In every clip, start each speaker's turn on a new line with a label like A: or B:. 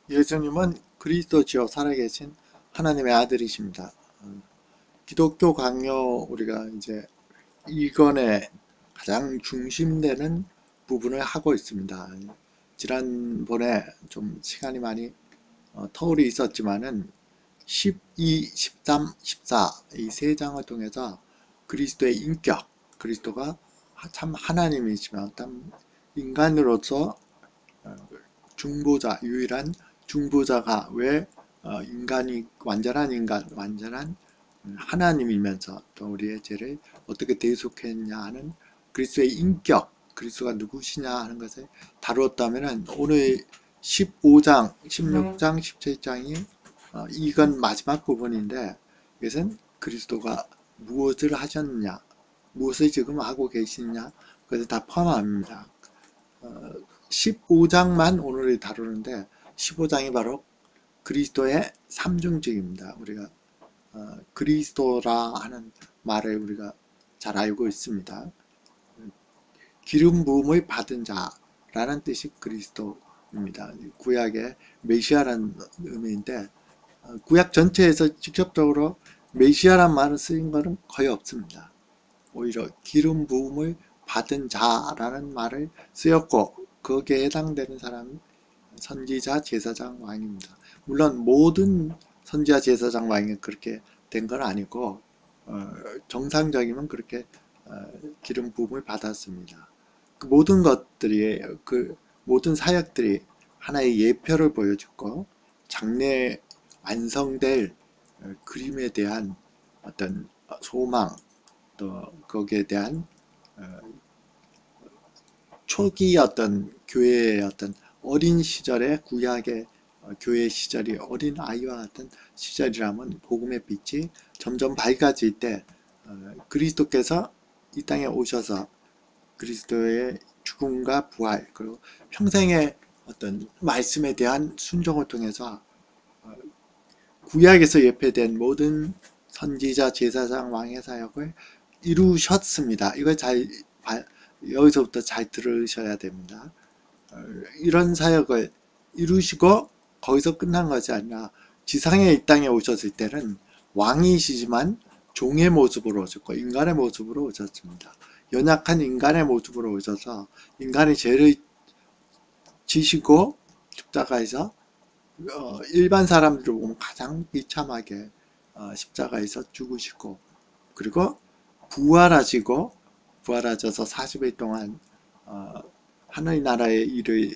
A: 예수님은 그리스도시요 살아계신 하나님의 아들이십니다. 기독교 강요 우리가 이제 이건의 가장 중심되는 부분을 하고 있습니다. 지난번에 좀 시간이 많이 터울이 있었지만은 12, 13, 14 이 세 장을 통해서 그리스도의 인격, 그리스도가 참 하나님이시며 참 인간으로서 중보자, 유일한 중보자가 왜 인간이 완전한 인간, 완전한 하나님이면서 또 우리의 죄를 어떻게 대속했냐 하는 그리스도의 인격, 그리스도가 누구시냐 하는 것을 다루었다면 오늘 15장, 16장, 17장이 이건 마지막 부분인데 이것은 그리스도가 무엇을 하셨느냐, 무엇을 지금 하고 계시느냐 그것을 다 포함합니다. 15장만 오늘 다루는데 15장이 바로 그리스도의 삼중직입니다. 우리가 그리스도라 하는 말을 우리가 잘 알고 있습니다. 기름 부음을 받은 자라는 뜻이 그리스도입니다. 구약의 메시아라는 의미인데 구약 전체에서 직접적으로 메시아란 말을 쓰인 것은 거의 없습니다. 오히려 기름 부음을 받은 자라는 말을 쓰였고 거기에 해당되는 사람이 선지자, 제사장, 왕입니다. 물론 모든 선지자, 제사장, 왕이 그렇게 된 건 아니고 정상적이면 그렇게 기름 부음을 받았습니다. 그 모든 것들이 그 모든 사역들이 하나의 예표를 보여주고 장래에 완성될 그림에 대한 어떤 소망 또 거기에 대한 초기 어떤 교회의 어떤 어린 시절의 구약의 교회 시절이 어린 아이와 같은 시절이라면 복음의 빛이 점점 밝아질 때 그리스도께서 이 땅에 오셔서 그리스도의 죽음과 부활 그리고 평생의 어떤 말씀에 대한 순종을 통해서 구약에서 예표된 모든 선지자, 제사장, 왕의 사역을 이루셨습니다. 이걸 여기서부터 잘 들으셔야 됩니다. 이런 사역을 이루시고 거기서 끝난 것이 아니라 지상에 이 땅에 오셨을 때는 왕이시지만 종의 모습으로 오셨고 인간의 모습으로 오셨습니다. 연약한 인간의 모습으로 오셔서 인간의 죄를 지시고 십자가에서 일반 사람들을 보면 가장 비참하게 십자가에서 죽으시고 그리고 부활하시고 부활하셔서 40일 동안 하나님 나라의 일을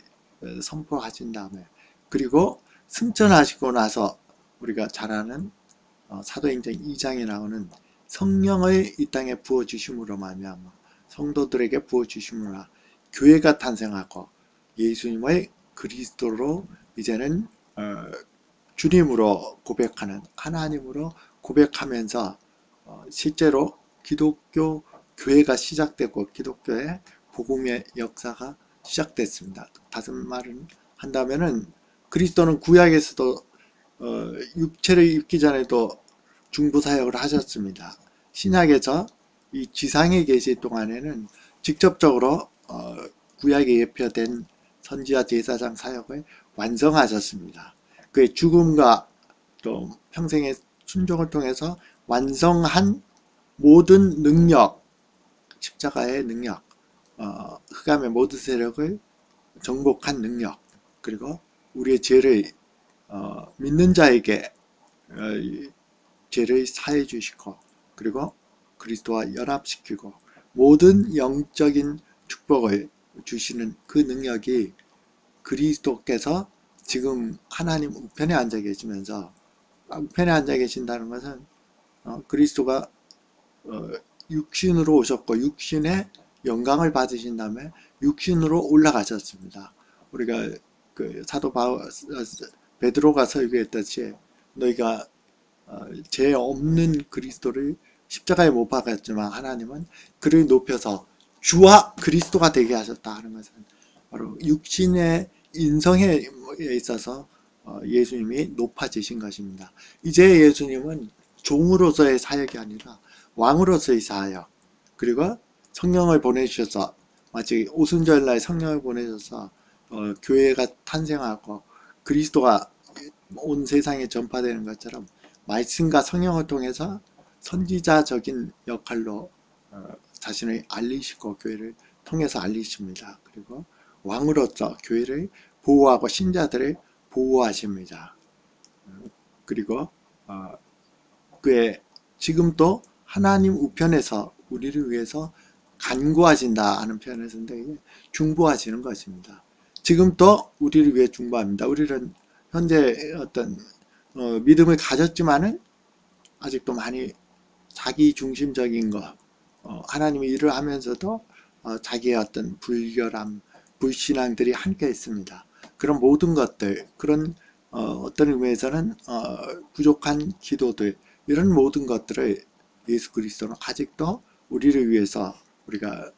A: 선포하신 다음에 그리고 승천하시고 나서 우리가 잘 아는 사도행전 2장에 나오는 성령을 이 땅에 부어주심으로 말미암아 성도들에게 부어주심으로 교회가 탄생하고 예수님의 그리스도로 이제는 주님으로 고백하는 하나님으로 고백하면서 실제로 기독교 교회가 시작되고 기독교의 복음의 역사가 시작됐습니다. 다른 말은 한다면은 그리스도는 구약에서도 육체를 입기 전에도 중보사역을 하셨습니다. 신약에서 이 지상에 계실 동안에는 직접적으로 구약에 예표된 선지자 제사장 사역을 완성하셨습니다. 그의 죽음과 또 평생의 순종을 통해서 완성한 모든 능력, 십자가의 능력, 흑암의 모든 세력을 정복한 능력, 그리고 우리의 죄를 믿는 자에게 죄를 사해 주시고 그리고 그리스도와 연합시키고 모든 영적인 축복을 주시는 그 능력이 그리스도께서 지금 하나님 우편에 앉아 계시면서 우편에 앉아 계신다는 것은 그리스도가 육신으로 오셨고 육신의 영광을 받으신 다음에 육신으로 올라가셨습니다. 우리가 그 사도 베드로가 설교했듯이 너희가 죄 없는 그리스도를 십자가에 못 박았지만 하나님은 그를 높여서 주와 그리스도가 되게 하셨다 하는 것은 바로 육신의 인성에 있어서 예수님이 높아지신 것입니다. 이제 예수님은 종으로서의 사역이 아니라 왕으로서의 사역 그리고 성령을 보내주셔서 마치 오순절날 성령을 보내셔서 교회가 탄생하고 그리스도가 온 세상에 전파되는 것처럼 말씀과 성령을 통해서 선지자적인 역할로 자신을 알리시고 교회를 통해서 알리십니다. 그리고 왕으로서 교회를 보호하고 신자들을 보호하십니다. 그리고 그의 지금도 하나님 우편에서 우리를 위해서 간구하신다 하는 표현을 쓰는데 중보하시는 것입니다. 지금도 우리를 위해 중보합니다. 우리는 현재 어떤 믿음을 가졌지만은 아직도 많이 자기 중심적인 것, 하나님의 일을 하면서도 자기의 어떤 불결함, 불신앙들이 함께 있습니다. 그런 모든 것들, 그런 어떤 의미에서는 부족한 기도들, 이런 모든 것들을 예수 그리스도는 아직도 우리를 위해서 우리가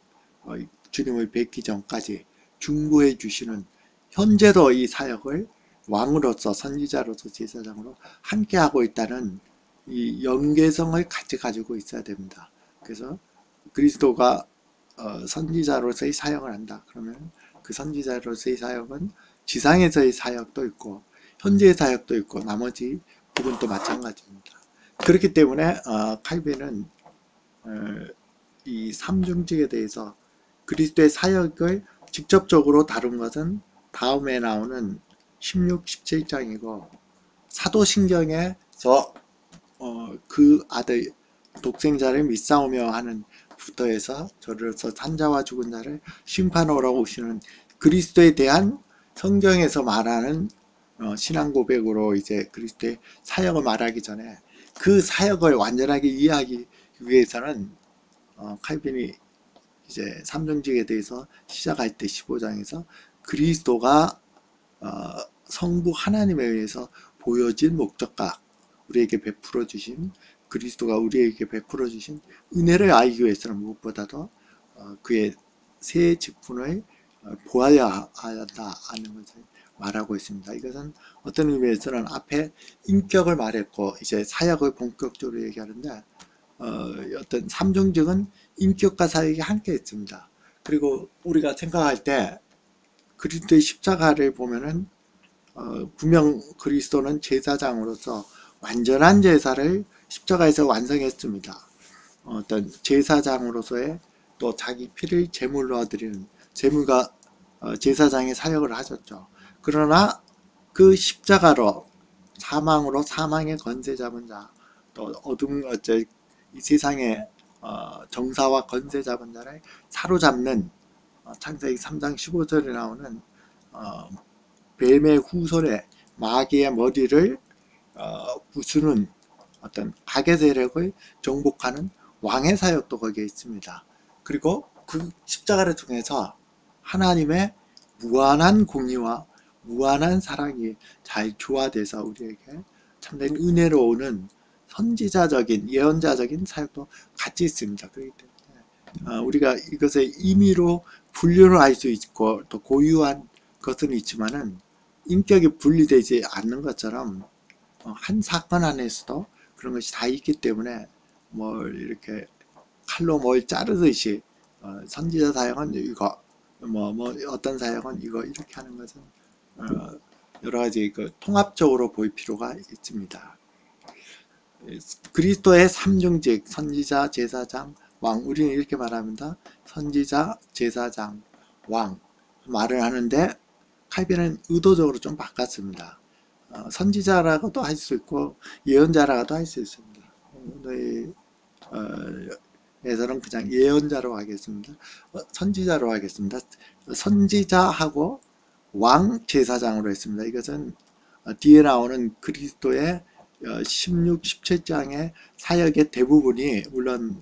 A: 주님을 뵙기 전까지 중보해 주시는, 현재도 이 사역을 왕으로서 선지자로서 제사장으로 함께하고 있다는 이 연계성을 같이 가지고 있어야 됩니다. 그래서 그리스도가 선지자로서의 사역을 한다. 그러면 그 선지자로서의 사역은 지상에서의 사역도 있고 현재의 사역도 있고 나머지 부분도 마찬가지입니다. 그렇기 때문에 칼빈은 이 삼중직에 대해서 그리스도의 사역을 직접적으로 다룬 것은 다음에 나오는 16, 17장이고 사도신경에서 그 아들 독생자를 믿사오며 하는 부터에서 저로서 산자와 죽은 자를 심판하러 오시는 그리스도에 대한 성경에서 말하는 신앙 고백으로 이제 그리스도의 사역을 말하기 전에 그 사역을 완전하게 이해하기 위해서는 칼빈이 이제 삼중직에 대해서 시작할 때 15장에서 그리스도가 성부 하나님에 의해서 보여진 목적과 우리에게 베풀어 주신 그리스도가 우리에게 베풀어 주신 은혜를 알기 위해서는 무엇보다도 그의 새 직분을 보아야 한다 하는 것을 말하고 있습니다. 이것은 어떤 의미에서는 앞에 인격을 말했고 이제 사역을 본격적으로 얘기하는데 어떤 삼중직은 인격과 사역이 함께 있습니다. 그리고 우리가 생각할 때 그리스도의 십자가를 보면은 분명 그리스도는 제사장으로서 완전한 제사를 십자가에서 완성했습니다. 어떤 제사장으로서의 또 자기 피를 제물로 드리는 제물과 제사장의 사역을 하셨죠. 그러나 그 십자가로 사망으로 사망의 권세 잡은 자, 또 어둠 이 세상의 정사와 권세 잡은 자를 사로잡는 창세기 3장 15절에 나오는 뱀의 후손에 마귀의 머리를 부수는 어떤 악의 세력을 정복하는 왕의 사역도 거기에 있습니다. 그리고 그 십자가를 통해서 하나님의 무한한 공의와 무한한 사랑이 잘 조화돼서 우리에게 참된 은혜로 오는 선지자적인 예언자적인 사역도 같이 있습니다. 그렇기 때문에 우리가 이것의 임의로 분류를 할 수 있고 또 고유한 것은 있지만은 인격이 분리되지 않는 것처럼 한 사건 안에서도 그런 것이 다 있기 때문에 뭘 이렇게 칼로 뭘 자르듯이 선지자 사역은 이거 뭐 어떤 사역은 이거 이렇게 하는 것은 여러 가지 그 통합적으로 볼 필요가 있습니다. 그리스도의 삼중직 선지자, 제사장, 왕, 우리는 이렇게 말합니다. 선지자, 제사장, 왕 말을 하는데 칼빈은 의도적으로 좀 바꿨습니다. 선지자라고도 할 수 있고 예언자라고도 할 수 있습니다. 오늘 에서는 그냥 예언자로 하겠습니다. 선지자로 하겠습니다. 선지자하고 왕 제사장으로 했습니다. 이것은 뒤에 나오는 그리스도의 16, 17장의 사역의 대부분이 물론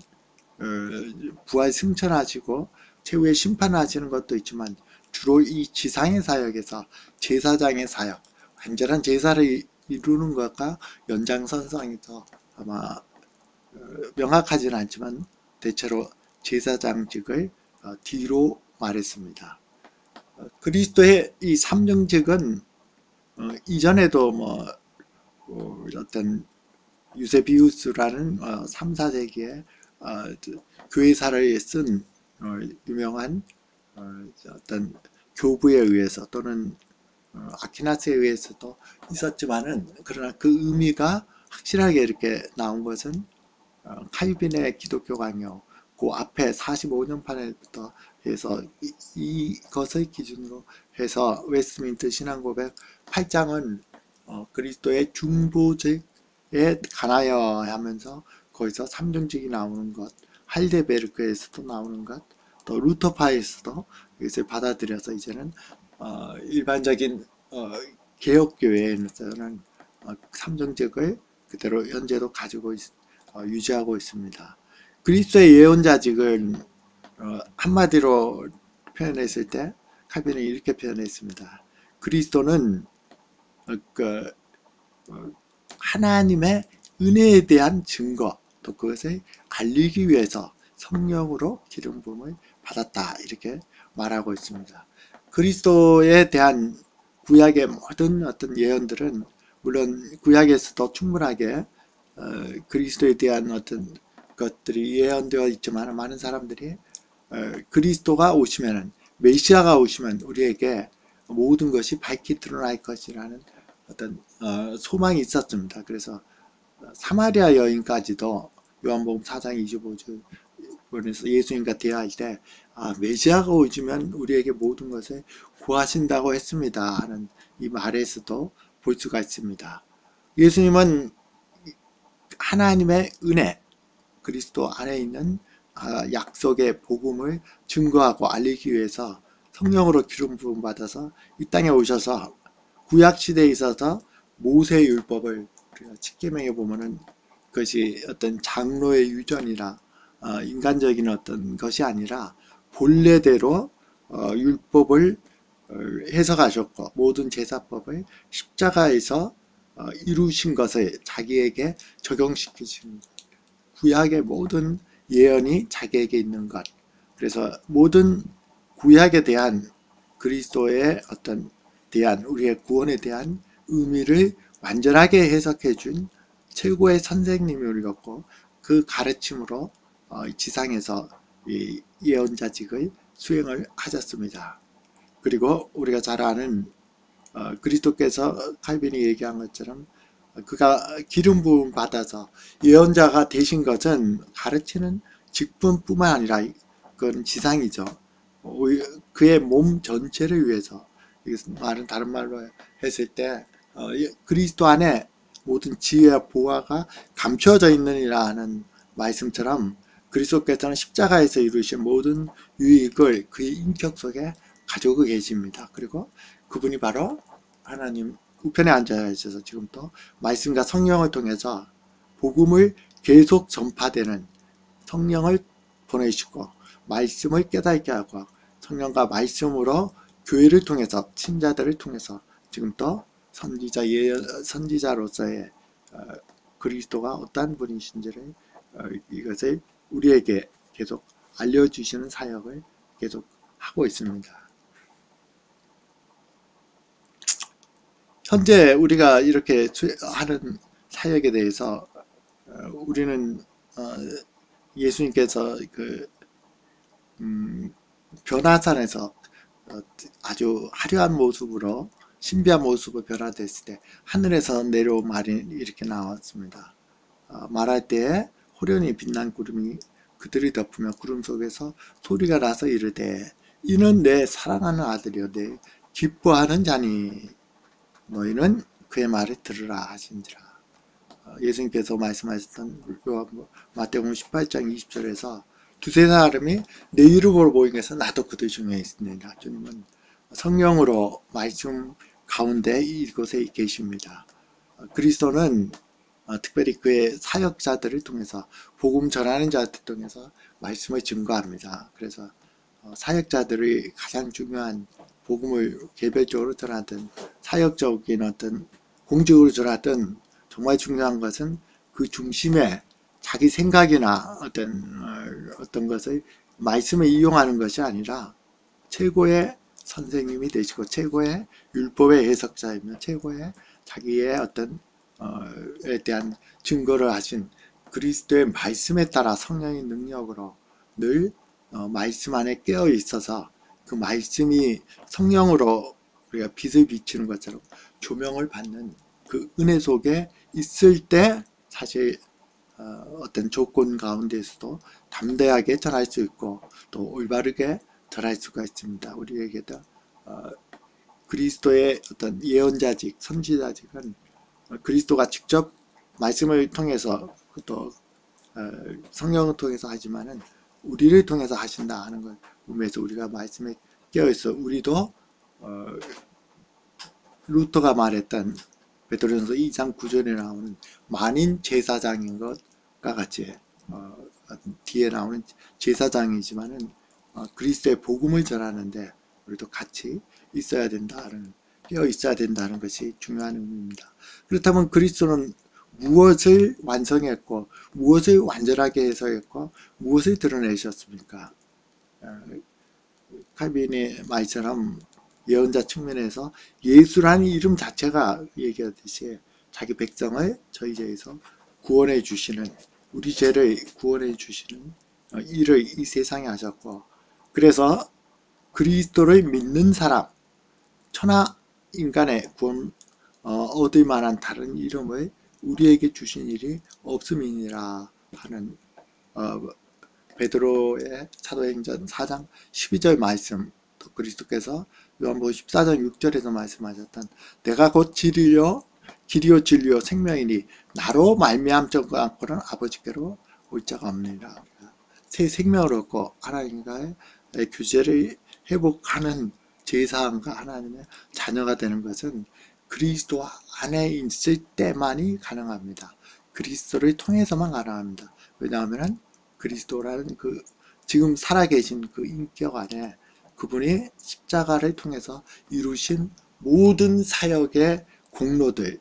A: 부활 승천하시고 최후의 심판하시는 것도 있지만 주로 이 지상의 사역에서 제사장의 사역, 완전한 제사를 이루는 것과 연장선상에서 아마 명확하지는 않지만 대체로 제사장직을 뒤로 말했습니다. 그리스도의 이 삼중직은 이전에도 뭐 어떤 유세비우스라는 3, 4세기에 교회사를 쓴 유명한 어떤 교부에 의해서 또는 아퀴나스에 의해서도 있었지만은, 그러나 그 의미가 확실하게 이렇게 나온 것은 칼빈의 기독교 강요, 그 앞에 45년판부터 해서 이것을 기준으로 해서 웨스트민트 신앙고백 8장은 그리스도의 중보직에 관하여 하면서 거기서 삼중직이 나오는 것, 할데베르크에서도 나오는 것, 또 루터파에서도 이것을 받아들여서 이제는 일반적인 개혁교회에서는 삼중직을 그대로 현재도 가지고 유지하고 있습니다. 그리스도의 예언자직은 한마디로 표현했을 때 칼빈은 이렇게 표현했습니다. 그리스도는 하나님의 은혜에 대한 증거, 또 그것을 알리기 위해서 성령으로 기름 부음을 받았다, 이렇게 말하고 있습니다. 그리스도에 대한 구약의 모든 어떤 예언들은 물론 구약에서도 충분하게 그리스도에 대한 어떤 것들이 예언되어 있지만, 많은 사람들이 그리스도가 오시면은, 메시아가 오시면 우리에게 모든 것이 밝히 드러날 것이라는 어떤 소망이 있었습니다. 그래서 사마리아 여인까지도 요한복음 4장 25절에서 예수님과 대화할 때 메시아가 오시면 우리에게 모든 것을 구하신다고 했습니다 하는 이 말에서도 볼 수가 있습니다. 예수님은 하나님의 은혜, 그리스도 안에 있는 약속의 복음을 증거하고 알리기 위해서 성령으로 기름 부음 받아서 이 땅에 오셔서 구약 시대에 있어서 모세 율법을 우리가 십계명에 보면은 그것이 어떤 장로의 유전이나 인간적인 어떤 것이 아니라 본래대로 율법을 해석하셨고, 모든 제사법을 십자가에서 이루신 것을 자기에게 적용시키신 구약의 모든 예언이 자기에게 있는 것. 그래서 모든 구약에 대한 그리스도의 어떤 우리의 구원에 대한 의미를 완전하게 해석해 준 최고의 선생님이 우리였고, 그 가르침으로 지상에서 이 예언자직을 수행을 하셨습니다. 그리고 우리가 잘 아는 그리스도께서 칼빈이 얘기한 것처럼 그가 기름 부음 받아서 예언자가 되신 것은 가르치는 직분뿐만 아니라 그건 지상이죠. 그의 몸 전체를 위해서, 이것은 말은 다른 말로 했을 때 그리스도 안에 모든 지혜와 보화가 감추어져 있느니라 하는 말씀처럼, 그리스도께서는 십자가에서 이루신 모든 유익을 그의 인격 속에 가지고 계십니다. 그리고 그분이 바로 하나님 우편에 앉아 있어서 지금도 말씀과 성령을 통해서 복음을 계속 전파되는, 성령을 보내시고 말씀을 깨닫게 하고 성령과 말씀으로 교회를 통해서, 신자들을 통해서 지금도 선지자로서의 그리스도가 어떠한 분이신지를 이것을 우리에게 계속 알려주시는 사역을 계속 하고 있습니다. 현재 우리가 이렇게 하는 사역에 대해서 우리는 예수님께서 변화산에서 아주 화려한 모습으로, 신비한 모습으로 변화됐을 때 하늘에서 내려온 말이 이렇게 나왔습니다. 말할 때에 호련히 빛난 구름이 그들이 덮으며 구름 속에서 소리가 나서 이르되 이는 내 사랑하는 아들이요 내 기뻐하는 자니 너희는 그의 말을 들으라 하신지라. 예수님께서 말씀하셨던 마태복음 18장 20절에서 두세 사람이 내 이름으로 모인 것은 나도 그들 중에 있습니다. 주님은 성령으로 말씀 가운데 이곳에 계십니다. 그리스도는 특별히 그의 사역자들을 통해서, 복음 전하는 자들 통해서 말씀을 증거합니다. 그래서 사역자들이 가장 중요한, 복음을 개별적으로 전하든 사역적인 어떤 공적으로 전하든 정말 중요한 것은 그 중심에 자기 생각이나 어떤 것을 말씀을 이용하는 것이 아니라 최고의 선생님이 되시고 최고의 율법의 해석자이며 최고의 자기의 어떤 에 대한 증거를 하신 그리스도의 말씀에 따라 성령의 능력으로 늘 말씀 안에 깨어 있어서 그 말씀이 성령으로 우리가 빛을 비추는 것처럼 조명을 받는 그 은혜 속에 있을 때 사실 어떤 조건 가운데서도 담대하게 전할 수 있고 또 올바르게 전할 수가 있습니다. 우리에게도 그리스도의 어떤 예언자직, 선지자직은 그리스도가 직접 말씀을 통해서 또 성령을 통해서 하지만은 우리를 통해서 하신다 하는 걸 보면서 우리가 말씀에 깨어있어 우리도 루터가 말했던 베드로전서 2장 9절에 나오는 만인 제사장인 것과 같이 뒤에 나오는 제사장이지만은 그리스도의 복음을 전하는데 우리도 같이 있어야 된다는 깨어 있어야 된다는 것이 중요한 의미입니다. 그렇다면 그리스도는 무엇을 완성했고 무엇을 완전하게 해석했고 무엇을 드러내셨습니까? 칼빈의 말처럼 예언자 측면에서 예수라는 이름 자체가 얘기하듯이 자기 백성을 저희 죄에서 구원해 주시는 우리 죄를 구원해 주시는 일을 이 세상에 하셨고 그래서 그리스도를 믿는 사람 천하 인간의 구원 얻을 만한 다른 이름을 우리에게 주신 일이 없음이니라 하는 베드로의 사도행전 4장 12절 말씀 또 그리스도께서 요한복음 14장 6절에서 말씀하셨던 내가 곧 길이요 진리요 생명이니 나로 말미암지 않고는 아버지께로 올 자가 없느니라. 새 생명을 얻고 하나님과의 교제를 회복하는 제사함과 하나님의 자녀가 되는 것은 그리스도 안에 있을 때만이 가능합니다. 그리스도를 통해서만 가능합니다. 왜냐하면 그리스도라는 그 지금 살아계신 그 인격 안에 그분이 십자가를 통해서 이루신 모든 사역의 공로들,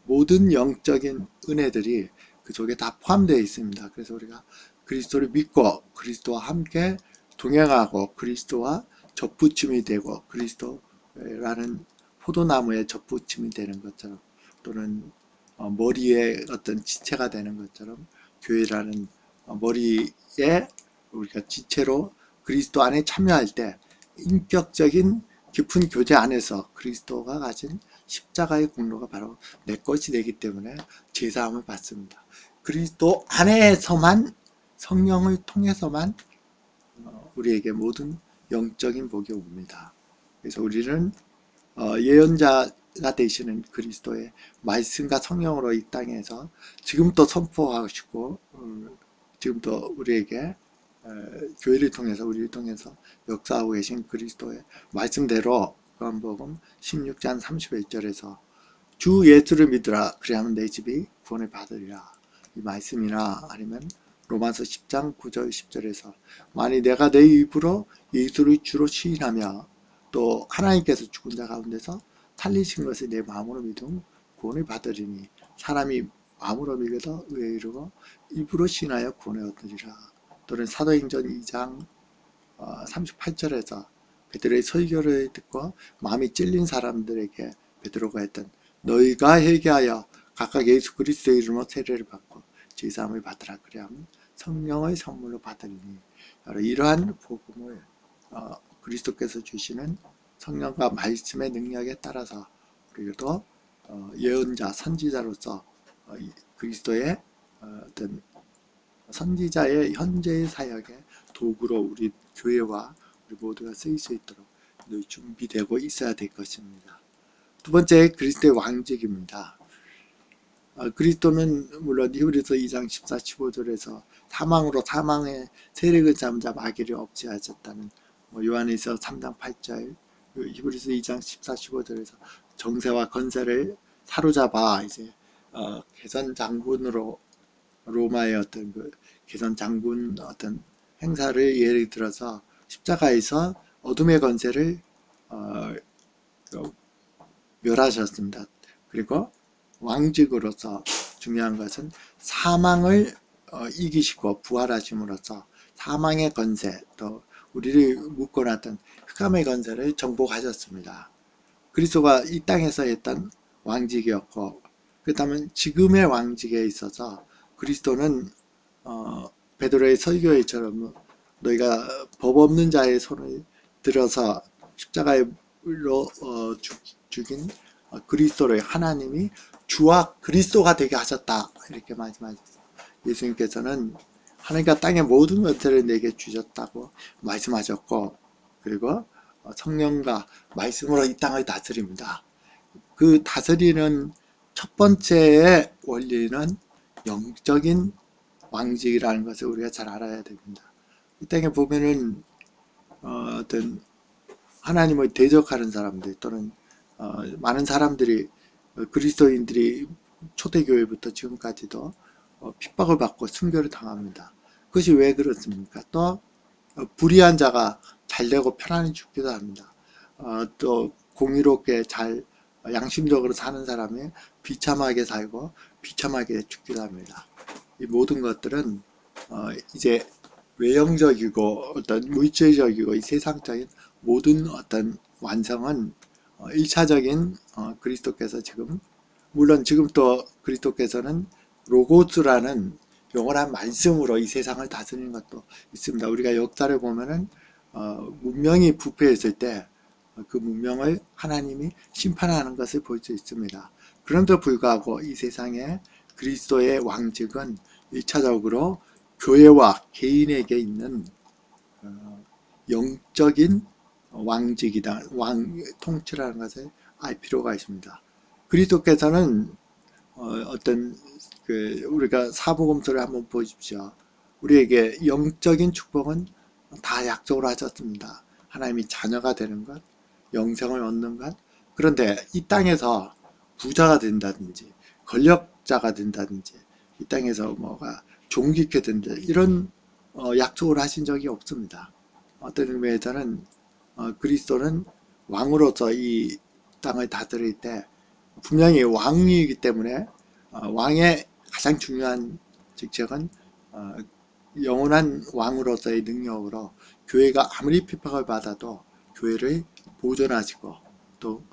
A: 모든 영적인 은혜들이 그 속에 다 포함되어 있습니다. 그래서 우리가 그리스도를 믿고 그리스도와 함께 동행하고 그리스도와 접붙임이 되고 그리스도라는 포도나무에 접붙임이 되는 것처럼 또는 머리에 어떤 지체가 되는 것처럼 교회라는 머리에 우리가 지체로 그리스도 안에 참여할 때 인격적인 깊은 교제 안에서 그리스도가 가진 십자가의 공로가 바로 내 것이 되기 때문에 제사함을 받습니다. 그리스도 안에서만 성령을 통해서만 우리에게 모든 영적인 복이 옵니다. 그래서 우리는 예언자가 되시는 그리스도의 말씀과 성령으로 이 땅에서 지금도 선포하시고 지금도 우리에게 교회를 통해서 우리를 통해서 역사하고 계신 그리스도의 말씀대로 요한복음 16장 31절에서 주 예수를 믿으라 그리하면 내 집이 구원을 받으리라 이 말씀이나 아니면 로마서 10장 9절 10절에서 만일 내가 내 입으로 예수를 주로 시인하며 또 하나님께서 죽은 자 가운데서 살리신 것을 내 마음으로 믿음 구원을 받으리니 사람이 마음으로 믿어도 의에 이르고 입으로 시인하여 구원을 얻으리라. 또는 사도행전 2장 38절에서 베드로의 설교를 듣고 마음이 찔린 사람들에게 베드로가 했던 너희가 회개하여 각각 예수 그리스도의 이름으로 세례를 받고 제사함을 받으라 그리하면 성령의 선물로 받으리니 이러한 복음을 그리스도께서 주시는 성령과 말씀의 능력에 따라서 우리도 예언자 선지자로서 그리스도의 어떤 선지자의 현재의 사역의 도구로 우리 교회와 우리 모두가 쓰일 수 있도록 늘 준비되고 있어야 될 것입니다. 두 번째 그리스도의 왕직입니다. 그리스도는 물론 히브리서 2장 14, 15절에서 사망으로 사망의 세력을 잡은 자 마귀를 억제하셨다는 요한에서 3장 8절 히브리서 2장 14, 15절에서 정세와 건세를 사로잡아 이제 개선 장군으로 로마의 어떤 그 개선 장군 어떤 행사를 예를 들어서 십자가에서 어둠의 건세를 멸하셨습니다. 그리고 왕직으로서 중요한 것은 사망을 이기시고 부활하심으로써 사망의 건세 또 우리를 묶어놨던 흑암의 건세를 정복하셨습니다. 그리스도가 이 땅에서 했던 왕직이었고 그렇다면 지금의 왕직에 있어서 그리스도는 베드로의 설교회처럼 너희가 법 없는 자의 손을 들어서 십자가에 죽인 그리스도를 하나님이 주와 그리스도가 되게 하셨다. 이렇게 말씀하셨어요. 예수님께서는 하나님과 땅의 모든 것들을 내게 주셨다고 말씀하셨고, 그리고 성령과 말씀으로 이 땅을 다스립니다. 그 다스리는 첫 번째의 원리는 영적인 왕직이라는 것을 우리가 잘 알아야 됩니다. 이 땅에 보면은 어떤 하나님을 대적하는 사람들 또는 많은 사람들이 그리스도인들이 초대교회부터 지금까지도 핍박을 받고 순교를 당합니다. 그것이 왜 그렇습니까? 또 불의한 자가 잘되고 편안히 죽기도 합니다. 또 공의롭게 잘 양심적으로 사는 사람이 비참하게 살고 비참하게 죽기도 합니다. 이 모든 것들은 이제 외형적이고 어떤 물질적이고 이 세상적인 모든 어떤 완성은 1차적인 그리스도께서 지금, 물론 지금 또 그리스도께서는 로고스라는 영원한 말씀으로 이 세상을 다스리는 것도 있습니다. 우리가 역사를 보면은 문명이 부패했을 때 그 문명을 하나님이 심판하는 것을 볼 수 있습니다. 그럼에도 불구하고 이 세상에 그리스도의 왕직은 1차적으로 교회와 개인에게 있는 영적인 왕직이다. 왕 통치라는 것을 알 필요가 있습니다. 그리스도께서는 어떤 우리가 사복음서를 한번 보십시오. 우리에게 영적인 축복은 다 약속을 하셨습니다. 하나님이 자녀가 되는 것, 영생을 얻는 것. 그런데 이 땅에서 부자가 된다든지 권력자가 된다든지 이 땅에서 뭐가 존귀케 된다, 이런 약속을 하신 적이 없습니다. 어떤 의미에서는 그리스도는 왕으로서 이 땅을 다스릴 때 분명히 왕이기 때문에 왕의 가장 중요한 직책은 영원한 왕으로서의 능력으로 교회가 아무리 핍박을 받아도 교회를 보존하시고, 또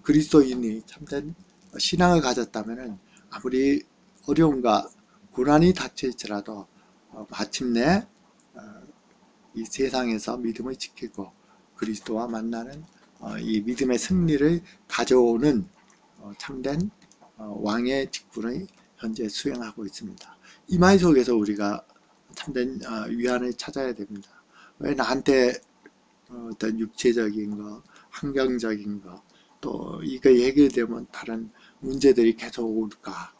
A: 그리스도인이 참된 신앙을 가졌다면 아무리 어려움과 고난이 닥칠지라도 마침내 이 세상에서 믿음을 지키고 그리스도와 만나는 이 믿음의 승리를 가져오는 참된 왕의 직분을 현재 수행하고 있습니다. 이 말 속에서 우리가 참된 위안을 찾아야 됩니다. 왜 나한테 어떤 육체적인 거, 환경적인 거, 또 이거 해결되면 다른 문제들이 계속 올까?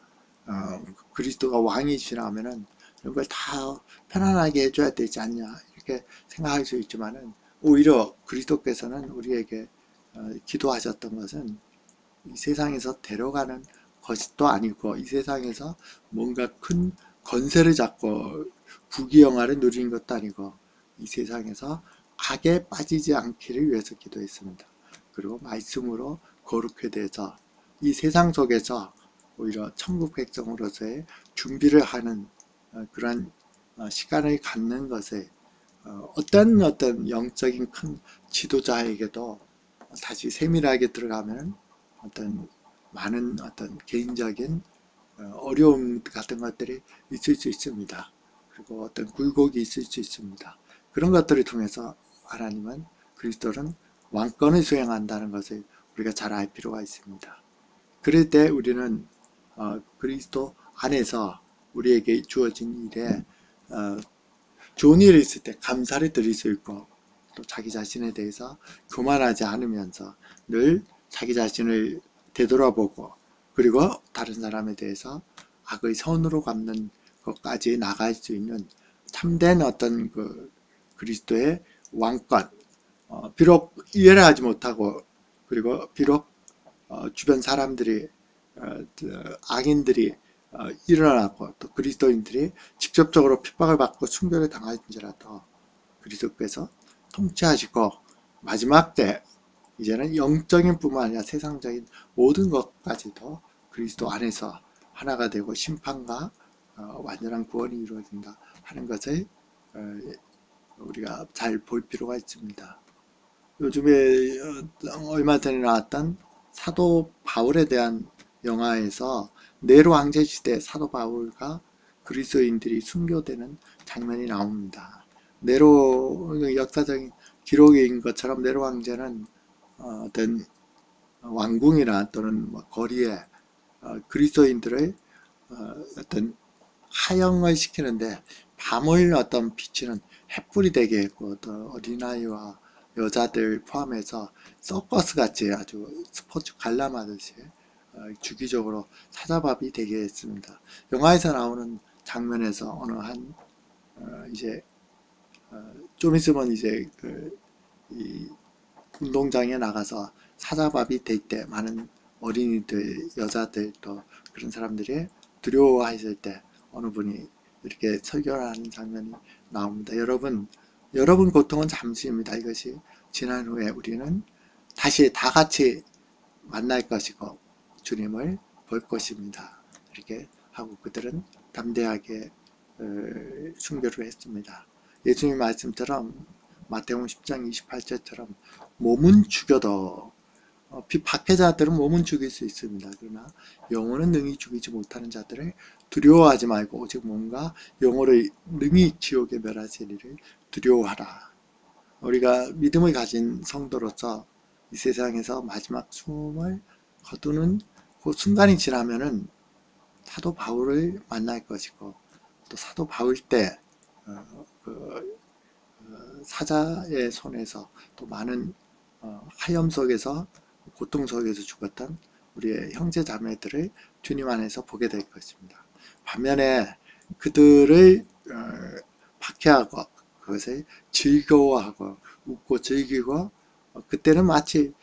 A: 그리스도가 왕이시라면은 이런 걸 다 편안하게 해줘야 되지 않냐, 이렇게 생각할 수 있지만은, 오히려 그리스도께서는 우리에게 기도하셨던 것은 이 세상에서 데려가는 것도 아니고, 이 세상에서 뭔가 큰 권세를 잡고 부귀영화를 누리는 것도 아니고, 이 세상에서 악에 빠지지 않기를 위해서 기도했습니다. 그리고 말씀으로 거룩해 돼서 이 세상 속에서 오히려 천국 백성으로서의 준비를 하는 그런 시간을 갖는 것을 어떤 영적인 큰 지도자에게도 다시 세밀하게 들어가면 어떤 많은 어떤 개인적인 어려움 같은 것들이 있을 수 있습니다. 그리고 어떤 굴곡이 있을 수 있습니다. 그런 것들을 통해서 하나님은, 그리스도는 왕권을 수행한다는 것을 우리가 잘 알 필요가 있습니다. 그럴 때 우리는 그리스도 안에서 우리에게 주어진 일에 좋은 일이 있을 때 감사를 드릴 수 있고, 또 자기 자신에 대해서 교만하지 않으면서 늘 자기 자신을 되돌아보고, 그리고 다른 사람에 대해서 악의 선으로 갚는 것까지 나갈 수 있는 참된 어떤 그리스도의 왕권, 비록 이해를 하지 못하고, 그리고 비록 주변 사람들이 악인들이 일어나고, 또 그리스도인들이 직접적으로 핍박을 받고 순교를 당할지라도 그리스도께서 통치하시고, 마지막 때 이제는 영적인 뿐만 아니라 세상적인 모든 것까지도 그리스도 안에서 하나가 되고 심판과 완전한 구원이 이루어진다 하는 것을 우리가 잘 볼 필요가 있습니다. 요즘에 얼마 전에 나왔던 사도 바울에 대한 영화에서 네로 황제 시대 사도 바울과 그리스도인들이 순교되는 장면이 나옵니다. 네로, 역사적인 기록인 것처럼 네로 황제는 어떤 왕궁이나 또는 뭐 거리에 그리스도인들의 어떤 하영을 시키는데 밤을 어떤 비치는 햇불이 되게 했고 또 어린아이와 여자들 포함해서 서커스 같이 아주 스포츠 관람하듯이 주기적으로 사자밥이 되게 했습니다. 영화에서 나오는 장면에서 어느 한 이제 좀 있으면 이제 이 운동장에 나가서 사자밥이 될 때 많은 어린이들, 여자들 또 그런 사람들이 두려워했을 때 어느 분이 이렇게 설교를 하는 장면이 나옵니다. 여러분 고통은 잠시입니다. 이것이 지난 후에 우리는 다시 다 같이 만날 것이고 주님을 볼 것입니다. 이렇게 하고 그들은 담대하게 순교를 했습니다. 예수님 말씀처럼 마태복음 10장 28절처럼 몸은 죽여도 박해자들은 몸은 죽일 수 있습니다. 그러나 영혼은 능히 죽이지 못하는 자들을 두려워하지 말고 오직 몸과 영혼을 능히 지옥에 멸하시리를 두려워하라. 우리가 믿음을 가진 성도로서 이 세상에서 마지막 숨을 거두는 그 순간이 지나면은 사도 바울을 만날 것이고 또 사도 바울 때 사자의 손에서 또 많은 하염 속에서 고통 속에서 죽었던 우리의 형제 자매들을 주님 안에서 보게 될 것입니다. 반면에 그들을 박해하고 그것을 즐거워하고 웃고 즐기고 그때는 마치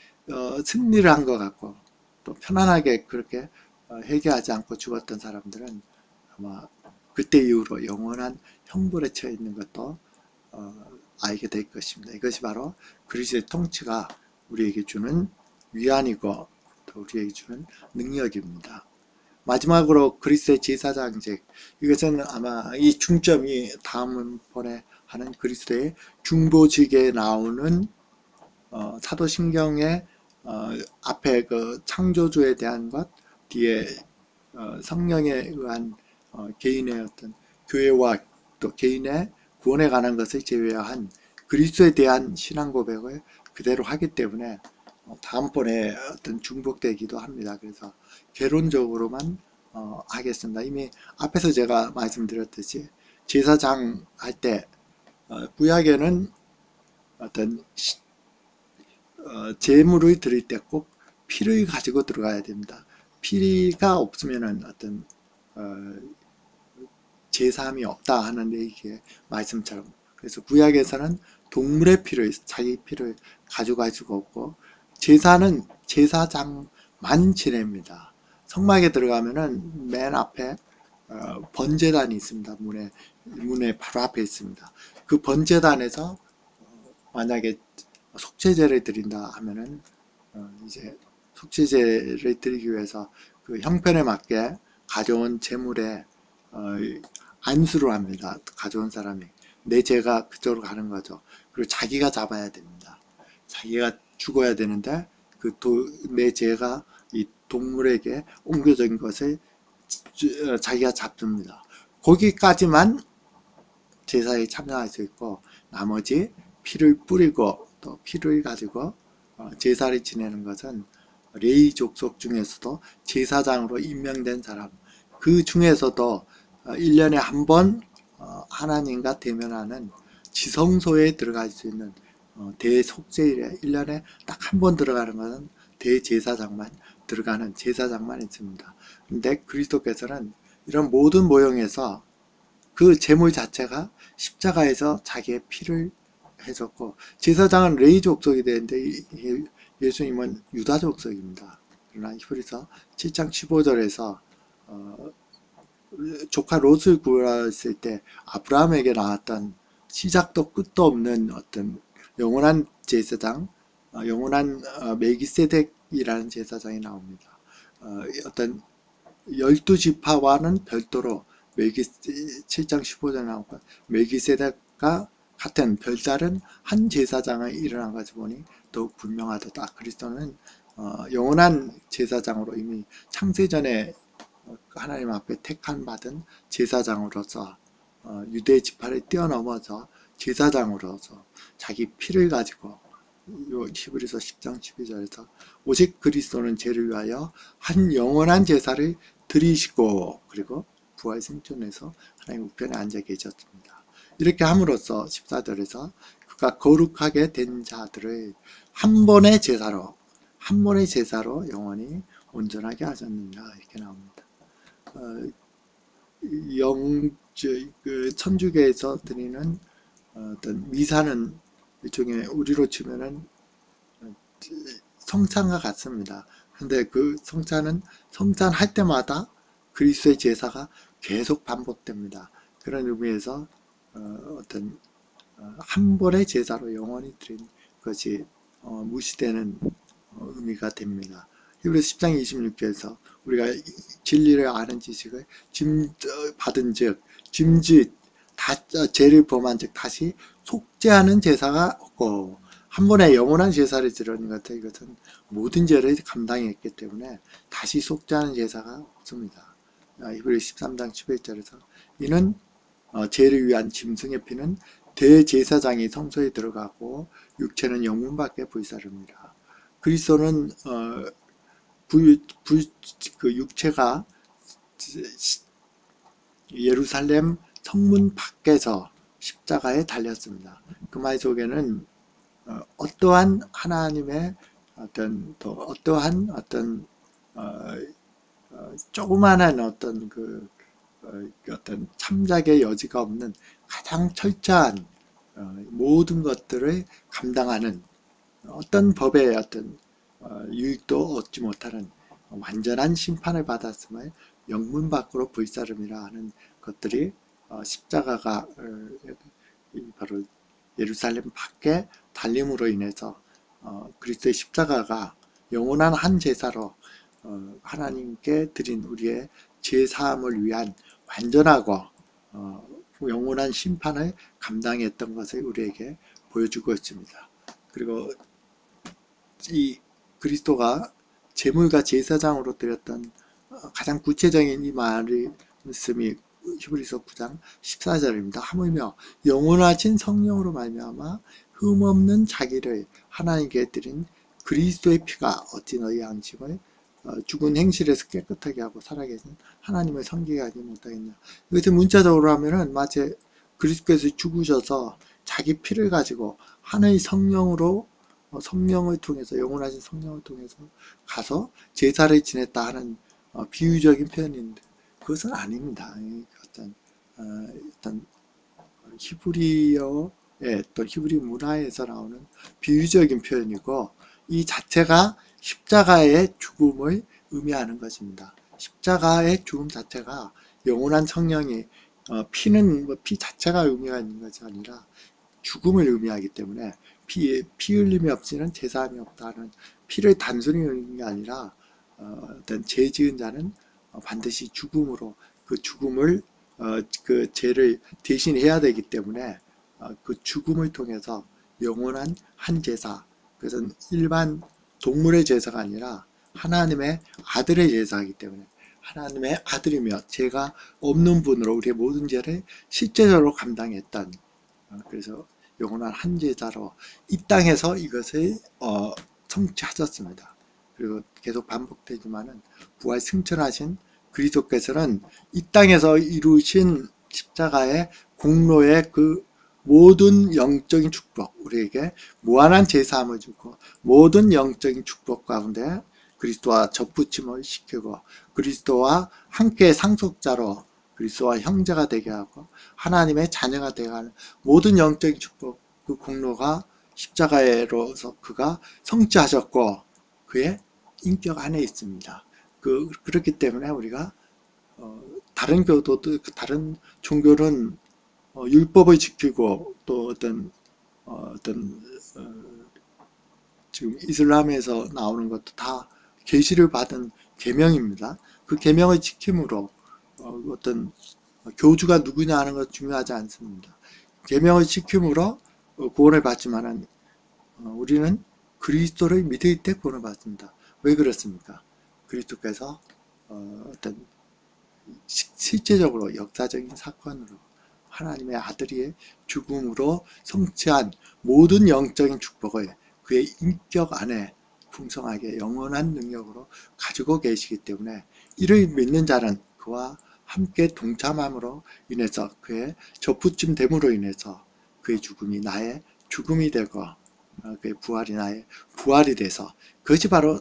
A: 승리를 한 것 같고 또 편안하게 그렇게 회개하지 않고 죽었던 사람들은 아마 그때 이후로 영원한 형벌에 처해 있는 것도 알게 될 것입니다. 이것이 바로 그리스도의 통치가 우리에게 주는 위안이고 또 우리에게 주는 능력입니다. 마지막으로 그리스도의 제사장직, 이것은 아마 이 중점이 다음번에 하는 그리스도의 중보직에 나오는 사도신경의 앞에 그 창조주에 대한 것, 뒤에 성령에 의한 개인의 어떤 교회와 또 개인의 구원에 관한 것을 제외한 그리스도에 대한 신앙 고백을 그대로 하기 때문에 다음번에 어떤 중복되기도 합니다. 그래서 개론적으로만 하겠습니다. 이미 앞에서 제가 말씀드렸듯이 제사장 할 때 구약에는 어떤 제물을 드릴 때 꼭 피를 가지고 들어가야 됩니다. 피가 없으면은 어떤 제사함이 없다 하는 얘기의 말씀처럼, 그래서 구약에서는 동물의 피를, 자기 피를 가져갈 수가 없고 제사는 제사장만 지냅니다. 성막에 들어가면은 맨 앞에 번제단이 있습니다. 문에 바로 앞에 있습니다. 그 번제단에서 만약에 속죄제를 드린다 하면은 이제 속죄제를 드리기 위해서 그 형편에 맞게 가져온 제물에 안수를 합니다. 가져온 사람이. 내 죄가 그쪽으로 가는 거죠. 그리고 자기가 잡아야 됩니다. 자기가 죽어야 되는데 내 죄가 이 동물에게 옮겨진 것을 자기가 잡습니다. 거기까지만 제사에 참여할 수 있고 나머지 피를 뿌리고 또 피를 가지고 제사를 지내는 것은 레위 족속 중에서도 제사장으로 임명된 사람, 그 중에서도 1년에 한 번 하나님과 대면하는 지성소에 들어갈 수 있는 대속죄일에 1년에 딱 한 번 들어가는 것은 대제사장만 들어가는 제사장만 있습니다. 근데 그리스도께서는 이런 모든 모형에서 그 제물 자체가 십자가에서 자기의 피를 해줬고, 제사장은 레위 족속이 되는데 예수님은 유다 족속입니다. 그러나 히브리서 7장 15절에서 조카 롯을 구했을 때 아브라함에게 나왔던 시작도 끝도 없는 어떤 영원한 제사장, 영원한 멜기세덱이라는 제사장이 나옵니다. 어떤 12지파와는 별도로 7장 15절에 나오고 멜기세덱과 같은 별다른 한 제사장이 일어난 것을 보니 더욱 분명하다. 그리스도는 영원한 제사장으로 이미 창세전에 하나님 앞에 택한 받은 제사장으로서 유대 지파를 뛰어넘어서 제사장으로서 자기 피를 가지고 요 히브리서 10장 12절에서 오직 그리스도는 죄를 위하여 한 영원한 제사를 드리시고 그리고 부활 생존해서 하나님 우편에 앉아 계셨습니다. 이렇게 함으로써 14절에서 그가 거룩하게 된 자들을 한 번의 제사로 영원히 온전하게 하셨느니라 이렇게 나옵니다. 천주교에서 드리는 어떤 미사는 일종의 우리로 치면은 성찬과 같습니다. 근데 그 성찬할 때마다 그리스도의 제사가 계속 반복됩니다. 그런 의미에서 어떤 한 번의 제사로 영원히 드린 것이 무시되는 의미가 됩니다. 히브리서 10장 26절에서 우리가 진리를 아는 지식을 받은 즉 짐짓 죄를 범한 즉 다시 속죄하는 제사가 없고 한 번에 영원한 제사를 드리는 것 같아요. 이것은 모든 죄를 감당했기 때문에 다시 속죄하는 제사가 없습니다. 히브리서 13장 11절에서 이는 죄를 위한 짐승의 피는 대제사장이 성소에 들어가고 육체는 영문 밖에 불사릅니다. 그리스도는 그 육체가 예루살렘 성문 밖에서 십자가에 달렸습니다. 그 말 속에는 어떠한 하나님의 어떠한 조그만한 어떤 참작의 여지가 없는 가장 철저한 모든 것들을 감당하는 어떤 법의 유익도 얻지 못하는 완전한 심판을 받았음을 영문 밖으로 불사름이라 하는 것들이 십자가가 바로 예루살렘 밖에 달림으로 인해서 그리스도의 십자가가 영원한 한 제사로 하나님께 드린 우리의 제사함을 위한 완전하고 영원한 심판을 감당했던 것을 우리에게 보여주고 있습니다. 그리고 이 그리스도가 제물과 제사장으로 드렸던 가장 구체적인 이 말씀이 히브리서 9장 14절입니다. 하물며 영원하신 성령으로 말미암아 흠없는 자기를 하나님께 드린 그리스도의 피가 어찌 너희 양심을 죽은 행실에서 깨끗하게 하고 살아계신 하나님을 섬기게 하지 못하겠냐. 이것을 문자적으로 하면은 마치 그리스도께서 죽으셔서 자기 피를 가지고 하나의 성령으로 성령을 통해서 영원하신 성령을 통해서 가서 제사를 지냈다 하는 비유적인 표현인데 그것은 아닙니다. 어떤 히브리어의 또 히브리 문화에서 나오는 비유적인 표현이고 이 자체가 십자가의 죽음을 의미하는 것입니다. 십자가의 죽음 자체가 영원한 성령이 피는 피 자체가 의미가 있는 것이 아니라 죽음을 의미하기 때문에 피 흘림이 없이는 제사함이 없다는 피를 단순히 의미하는 게 아니라 어떤 죄 지은 자는 반드시 죽음으로 그 죽음을 그 죄를 대신해야 되기 때문에 그 죽음을 통해서 영원한 한 제사, 그것은 일반 동물의 제사가 아니라 하나님의 아들의 제사이기 때문에 하나님의 아들이며 죄가 없는 분으로 우리의 모든 죄를 실제적으로 감당했던 그래서 영원한 한 제사로 이 땅에서 이것을 성취하셨습니다. 그리고 계속 반복되지만은 부활 승천하신 그리스도께서는 이 땅에서 이루신 십자가의 공로의 그 모든 영적인 축복, 우리에게 무한한 제사함을 주고 모든 영적인 축복 가운데 그리스도와 접붙임을 시키고 그리스도와 함께 상속자로 그리스도와 형제가 되게 하고 하나님의 자녀가 되게 하는 모든 영적인 축복 그 공로가 십자가로서 그가 성취하셨고 그의 인격 안에 있습니다. 그렇기 때문에 우리가 다른 교도들 다른 종교는 율법을 지키고 또 지금 이슬람에서 나오는 것도 다 계시를 받은 계명입니다. 그 계명을 지킴으로 어떤 교주가 누구냐 하는 것 중요하지 않습니다. 계명을 지킴으로 구원을 받지만은 우리는 그리스도를 믿을 때 구원을 받습니다. 왜 그렇습니까? 그리스도께서 어떤 실제적으로 역사적인 사건으로 하나님의 아들의 죽음으로 성취한 모든 영적인 축복을 그의 인격 안에 풍성하게 영원한 능력으로 가지고 계시기 때문에 이를 믿는 자는 그와 함께 동참함으로 인해서 그의 접붙임 됨으로 인해서 그의 죽음이 나의 죽음이 되고 그의 부활이 나의 부활이 돼서 그것이 바로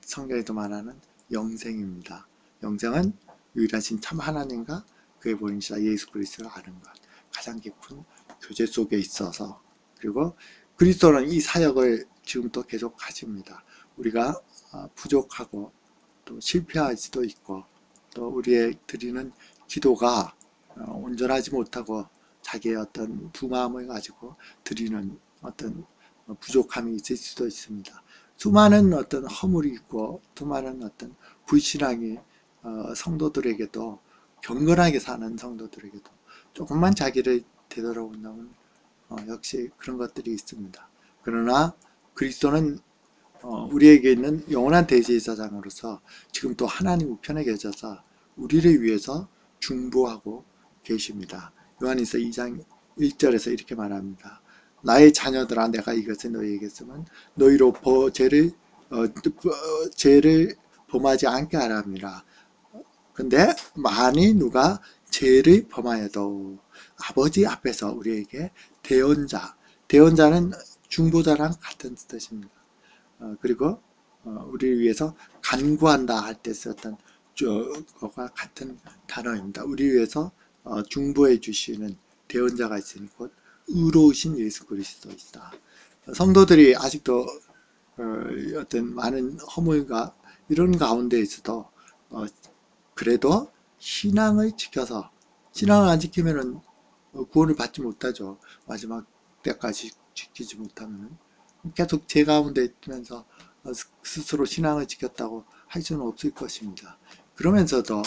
A: 성경에도 말하는 영생입니다. 영생은 유일하신 참 하나님과 그의 본인이시라 예수 그리스도를 아는 것, 가장 깊은 교제 속에 있어서, 그리고 그리스도는 이 사역을 지금도 계속 하십니다. 우리가 부족하고 또 실패할 수도 있고 또 우리의 드리는 기도가 온전하지 못하고 자기의 어떤 부마음을 가지고 드리는 어떤 부족함이 있을 수도 있습니다. 수많은 어떤 허물이 있고 수많은 어떤 불신앙이 성도들에게도, 경건하게 사는 성도들에게도 조금만 자기를 되돌아본다면 역시 그런 것들이 있습니다. 그러나 그리스도는 우리에게 있는 영원한 대제사장으로서 지금 또 하나님 우편에 계셔서 우리를 위해서 중보하고 계십니다. 요한일서 2장 1절에서 이렇게 말합니다. 나의 자녀들아, 내가 이것을 너희에게 쓰면 너희로 죄를 범하지 않게 하라 함이라. 근데 만일 누가 죄를 범하여도 아버지 앞에서 우리에게 대언자는 중보자랑 같은 뜻입니다. 그리고 우리를 위해서 간구한다 할 때 썼던 저거가 같은 단어입니다. 우리 위해서 중보해 주시는 대언자가 있으니 곧 의로우신 예수 그리스도이다. 성도들이 아직도 어떤 많은 허물과 이런 가운데 있어도 그래도 신앙을 지켜서, 신앙을 안 지키면은 구원을 받지 못하죠. 마지막 때까지 지키지 못하면은 계속 죄 가운데 있으면서 스스로 신앙을 지켰다고 할 수는 없을 것입니다. 그러면서도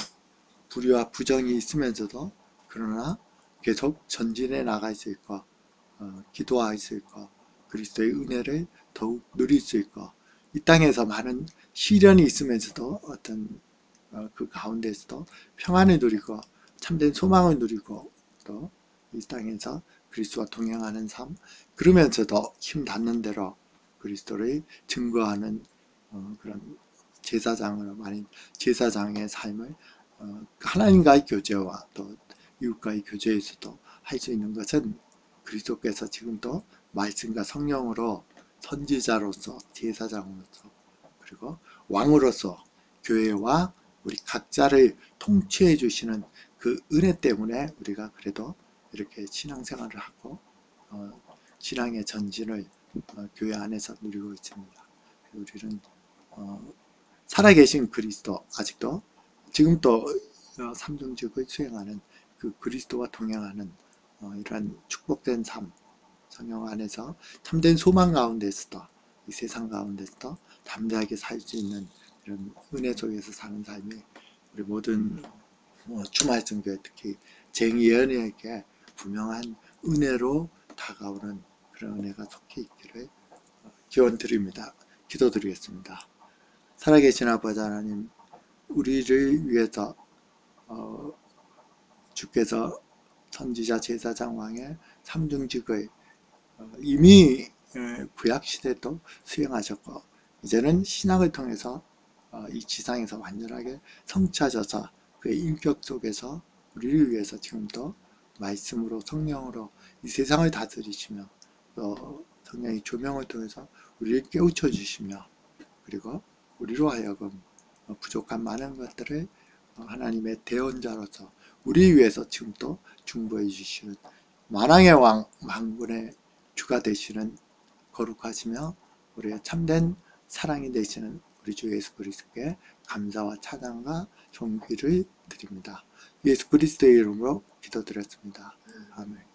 A: 불의와 부정이 있으면서도 그러나 계속 전진해 나갈 수 있고 기도할 수 있고 그리스도의 은혜를 더욱 누릴 수 있고, 이 땅에서 많은 시련이 있으면서도 어떤 그 가운데서도 평안을 누리고 참된 소망을 누리고 또 이 땅에서 그리스도와 동행하는 삶, 그러면서도 힘 닿는 대로 그리스도를 증거하는 그런 제사장으로 많은 제사장의 삶을 하나님과의 교제와 또 이웃과의 교제에서도 할 수 있는 것은 그리스도께서 지금도 말씀과 성령으로 선지자로서, 제사장으로서, 그리고 왕으로서 교회와 우리 각자를 통치해 주시는 그 은혜 때문에 우리가 그래도 이렇게 신앙생활을 하고 신앙의 전진을 교회 안에서 누리고 있습니다. 우리는 살아계신 그리스도, 아직도 지금도 삼중직을 수행하는 그 그리스도와 동행하는 이러한 축복된 삶, 성령 안에서 참된 소망 가운데서도, 이 세상 가운데서도 담대하게 살 수 있는 이런 은혜 속에서 사는 삶이 우리 모든 주말성교회, 특히 쟁의연에게 분명한 은혜로 다가오는 그런 은혜가 속해 있기를 기원드립니다. 기도드리겠습니다. 살아계신 아버지 하나님, 우리를 위해서 주께서 선지자, 제사장, 왕의 삼중직을 이미 구약시대도 수행하셨고 이제는 신앙을 통해서 이 지상에서 완전하게 성취하셔서 그의 인격 속에서 우리를 위해서 지금도 말씀으로 성령으로 이 세상을 다스리시며 또 성령의 조명을 통해서 우리를 깨우쳐 주시며 그리고 우리로 하여금 부족한 많은 것들을 하나님의 대언자로서 우리 위해서 지금도 중보해 주시는 만왕의 왕, 만군의 주가 되시는 거룩하시며 우리의 참된 사랑이 되시는 우리 주 예수 그리스도께 감사와 찬양과 존귀를 드립니다. 예수 그리스도의 이름으로 기도드렸습니다. 아멘.